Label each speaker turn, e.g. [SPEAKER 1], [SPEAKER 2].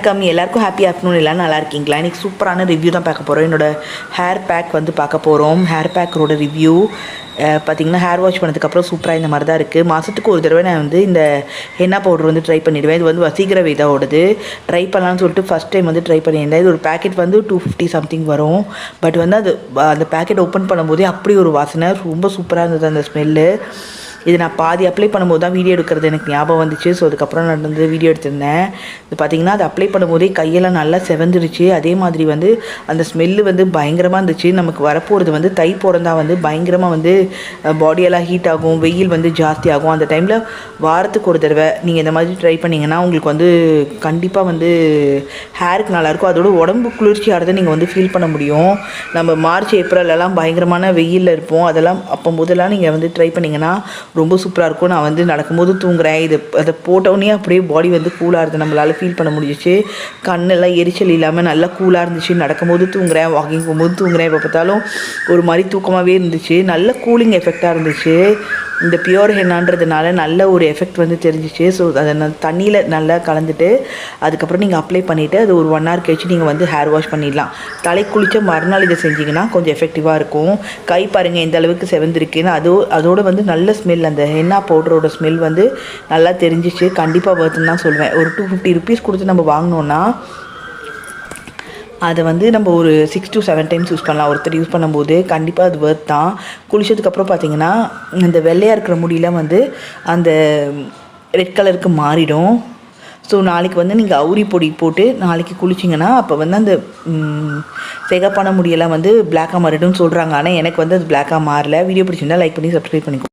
[SPEAKER 1] வணக்கம் எல்லாருக்கும் happy afternoon. எல்லாம் நல்லா இருக்கீங்களா? இன்றைக்கி சூப்பரான ரிவ்யூ தான் பார்க்க போகிறோம். என்னோடய ஹேர் பேக் வந்து பார்க்க போகிறோம். ஹேர் பேக்கரோட ரிவ்யூ பார்த்திங்கன்னா ஹேர் வாஷ் பண்ணதுக்கப்புறம் சூப்பராக இந்த மாதிரி தான் இருக்குது. மாதத்துக்கு ஒரு தடவை நான் வந்து இந்த ஹென்னா பவுடர் வந்து ட்ரை பண்ணிவிடுவேன். இது வந்து வசீகர வேதாவோடது. ட்ரை பண்ணலான்னு சொல்லிட்டு ஃபஸ்ட் டைம் வந்து ட்ரை பண்ணியிருந்தேன். இது ஒரு பேக்கெட் வந்து 250 சம்திங் வரும். பட் வந்து அந்த பேக்கெட் ஓப்பன் பண்ணும்போதே அப்படி ஒரு வாசனை, ரொம்ப சூப்பராக இருந்தது அந்த ஸ்மெல்லு. இது நான் பாதி அப்ளை பண்ணும்போது தான் வீடியோ எடுக்கிறது எனக்கு ஞாபகம் வந்துச்சு. ஸோ அதுக்கப்புறம் நான் வந்து வீடியோ எடுத்திருந்தேன். இது பார்த்திங்கன்னா அது அப்ளை பண்ணும்போதே கையெல்லாம் நல்லா செவந்துருச்சு. அதே மாதிரி வந்து அந்த ஸ்மெல்லு வந்து பயங்கரமாக இருந்துச்சு. நமக்கு வரப்போகிறது வந்து தை பிறந்தா வந்து பயங்கரமாக வந்து பாடியெல்லாம் ஹீட் ஆகும், வெயில் வந்து ஜாஸ்தி ஆகும். அந்த டைமில் வாரத்துக்கு ஒரு தடவை நீங்கள் இந்த மாதிரி ட்ரை பண்ணிங்கன்னா உங்களுக்கு வந்து கண்டிப்பாக வந்து ஹேருக்கு நல்லாயிருக்கும். அதோட உடம்பு குளிர்ச்சியாகிறத நீங்கள் வந்து ஃபீல் பண்ண முடியும். நம்ம மார்ச் ஏப்ரலெல்லாம் பயங்கரமான வெயிலில் இருப்போம். அதெல்லாம் அப்போம்போதெல்லாம் நீங்கள் வந்து ட்ரை பண்ணிங்கன்னா ரொம்ப சூப்பராக இருக்கும். நான் வந்து நடக்கும்போது தூங்குறேன். அதை போட்டோடனே அப்படியே பாடி வந்து கூலாக இருந்தது, நம்மளால் ஃபீல் பண்ண முடிஞ்சிச்சு. கண்ணெல்லாம் எரிச்சல் இல்லாமல் நல்லா கூலாக இருந்துச்சு. நடக்கும்போது தூங்குறேன், வாக்கிங் போகும்போது தூங்குறேன். எப்போ பார்த்தாலும் ஒரு மாதிரி தூக்கமாகவே இருந்துச்சு. நல்ல கூலிங் எஃபெக்டாக இருந்துச்சு. இந்த பியூர் ஹென்னான்றதுனால நல்ல ஒரு எஃபெக்ட் வந்து தெரிஞ்சிச்சு. ஸோ அதை நான் தண்ணியில் நல்லா கலந்துட்டு அதுக்கப்புறம் நீங்கள் அப்ளை பண்ணிவிட்டு அது ஒரு 1 hour கழிச்சு நீங்கள் வந்து ஹேர் வாஷ் பண்ணிடலாம். தலை குளித்த மறுநாள் இதை செஞ்சிங்கன்னா கொஞ்சம் எஃபெக்டிவாக இருக்கும். கை பாருங்கள் எந்த அளவுக்கு செவந்திருக்குன்னு. அதோடு வந்து நல்ல ஸ்மெல், அந்த ஹென்னா பவுடரோட ஸ்மெல் வந்து நல்லா தெரிஞ்சிச்சு. கண்டிப்பாக வருதுன்னு தான் சொல்லுவேன். ஒரு 250 rupees கொடுத்து நம்ம வாங்கினோன்னா அதை வந்து நம்ம ஒரு 6 to 7 times யூஸ் பண்ணலாம். ஒருத்தர் யூஸ் பண்ணும்போது கண்டிப்பாக அது ஒர்த் தான். குளிச்சதுக்கப்புறம் பார்த்திங்கன்னா இந்த வெள்ளையாக இருக்கிற முடியெலாம் வந்து அந்த ரெட் கலருக்கு மாறிடும். ஸோ நாளைக்கு வந்து நீங்கள் அவுரி பொடி போட்டு நாளைக்கு குளிச்சிங்கன்னா அப்போ வந்து அந்த சிகப்பான முடியெல்லாம் வந்து பிளாக்காக மாறிடும்னு சொல்கிறாங்க. ஆனால் எனக்கு வந்து அது பிளாக்காக மாறல. வீடியோ பிடிச்சிருந்தா லைக் பண்ணி சப்ஸ்கிரைப் பண்ணிக்கோ.